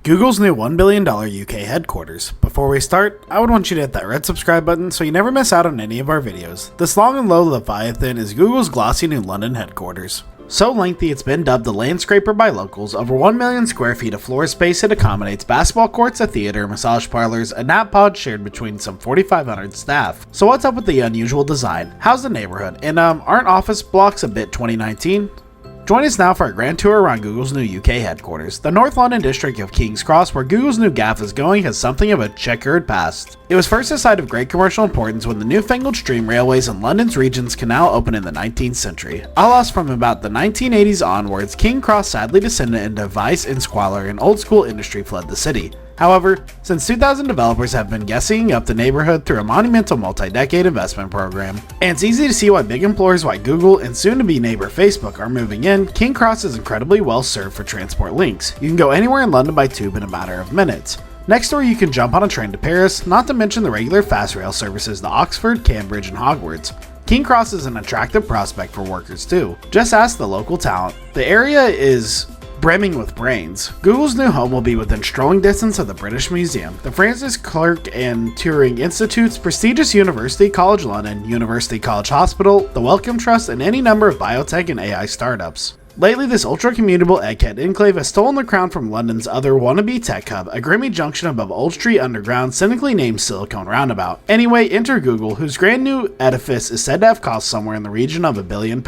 Google's new $1 billion UK headquarters. Before we start, I would want you to hit that red subscribe button so you never miss out on any of our videos. This long and low Leviathan is Google's glossy new London headquarters. So lengthy it's been dubbed the land scraper by locals. Over 1 million square feet of floor space, it accommodates basketball courts, a theater, massage parlors, a nap pod shared between some 4,500 staff. So what's up with the unusual design? How's the neighborhood? And aren't office blocks a bit 2019? Join us now for a grand tour around Google's new UK headquarters. The North London district of King's Cross, where Google's new gaff is going, has something of a checkered past. It was first a site of great commercial importance when the newfangled stream railways in London's regions canal opened in the 19th century. Alas, from about the 1980s onwards, King's Cross sadly descended into vice and squalor, and old school industry fled the city. However, since 2000, developers have been guessying up the neighborhood through a monumental multi-decade investment program. And it's easy to see why big employers like Google and soon-to-be neighbor Facebook are moving in. King's Cross is incredibly well served for transport links. You can go anywhere in London by tube in a matter of minutes. Next door you can jump on a train to Paris, not to mention the regular fast rail services to Oxford, Cambridge, and Hogwarts. King's Cross is an attractive prospect for workers too. Just ask the local talent. The area is brimming with brains. Google's new home will be within strolling distance of the British Museum, the Francis Crick and Turing Institute's prestigious University College London, University College Hospital, the WELLCOME Trust, and any number of biotech and AI startups. Lately, this ultra-commutable egghead enclave has stolen the crown from London's other wannabe tech hub, a grimy junction above Old Street Underground, cynically named Silicon Roundabout. Anyway, enter Google, whose grand new edifice is said to have cost somewhere in the region of £1 billion.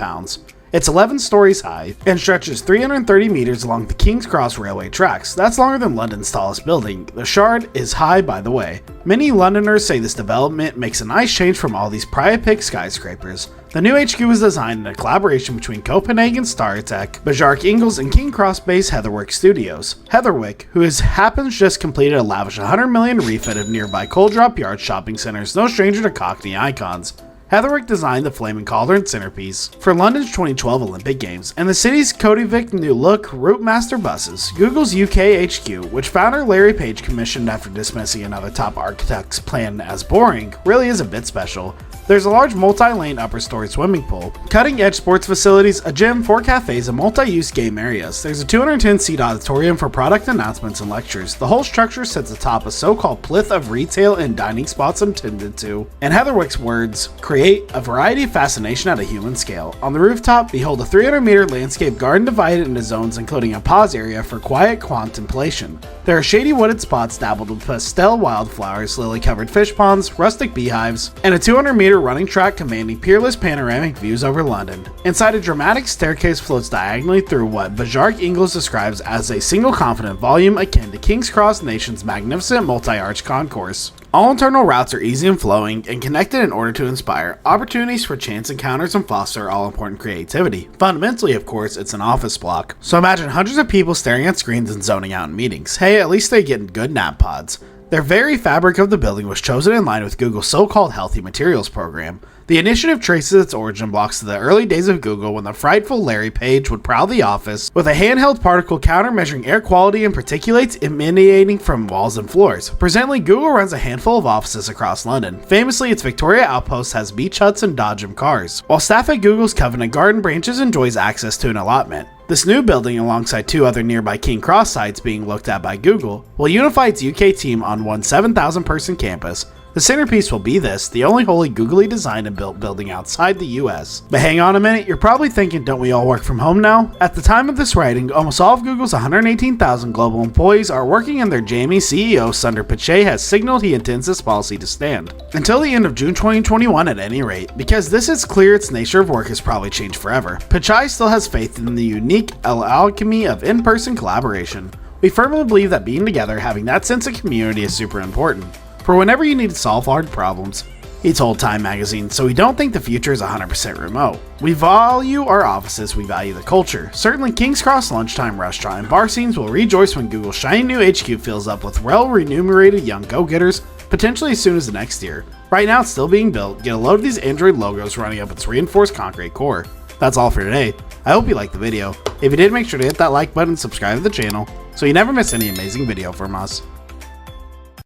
It's 11 stories high and stretches 330 meters along the King's Cross railway tracks. That's longer than London's tallest building. The Shard is high, by the way. Many Londoners say this development makes a nice change from all these prior-picked skyscrapers. The new HQ was designed in a collaboration between Copenhagen StarTech, Bjarke Ingels, and King's Cross-based Heatherwick Studios. Heatherwick, who happens just completed a lavish $100 million refit of nearby Coldrop Yard shopping center, is no stranger to Cockney icons. Heatherwick designed the Flaming Cauldron centerpiece for London's 2012 Olympic Games, and the city's Kodiak new look Routemaster buses. Google's UK HQ, which founder Larry Page commissioned after dismissing another top architect's plan as boring, really is a bit special. There's a large multi-lane upper story swimming pool, cutting-edge sports facilities, a gym, 4 cafes, and multi-use game areas. There's a 210-seat auditorium for product announcements and lectures. The whole structure sits atop a so-called plinth of retail and dining spots intended to, in Heatherwick's words, create a variety of fascination at a human scale. On the rooftop, behold a 300-meter landscape garden divided into zones including a pause area for quiet contemplation. There are shady wooded spots dabbled with pastel wildflowers, lily-covered fish ponds, rustic beehives, and a 200-meter running track commanding peerless panoramic views over London. Inside, a dramatic staircase floats diagonally through what Bjarke Ingels describes as a single confident volume akin to King's Cross Nation's magnificent multi-arch concourse. All internal routes are easy and flowing and connected in order to inspire opportunities for chance encounters and foster all-important creativity. Fundamentally, of course, it's an office block. So imagine hundreds of people staring at screens and zoning out in meetings. Hey, at least they get good nap pods. Their very fabric of the building was chosen in line with Google's so-called Healthy Materials program. The initiative traces its origin blocks to the early days of Google when the frightful Larry Page would prowl the office with a handheld particle counter measuring air quality and particulates emanating from walls and floors. Presently, Google runs a handful of offices across London. Famously, its Victoria Outpost has beach huts and Dodgem cars, while staff at Google's Covent Garden branches enjoys access to an allotment. This new building, alongside 2 other nearby King's Cross sites being looked at by Google, will unify its UK team on one 7,000-person campus. The centerpiece will be the only wholly googly designed and built building outside the US. But hang on a minute, you're probably thinking, don't we all work from home now? At the time of this writing, almost all of Google's 118,000 global employees are working, and their Jamie CEO Sundar Pichai has signaled he intends this policy to stand until the end of June 2021 at any rate, because this is clear its nature of work has probably changed forever. Pichai still has faith in the unique alchemy of in-person collaboration. We firmly believe that being together, having that sense of community is super important for whenever you need to solve hard problems, he told Time magazine, so we don't think the future is 100% remote. We value our offices, we value the culture. Certainly King's Cross lunchtime restaurant and bar scenes will rejoice when Google's shiny new HQ fills up with well-remunerated young go-getters, potentially as soon as the next year. Right now it's still being built, get a load of these Android logos running up its reinforced concrete core. That's all for today. I hope you liked the video. If you did, make sure to hit that like button and subscribe to the channel so you never miss any amazing video from us.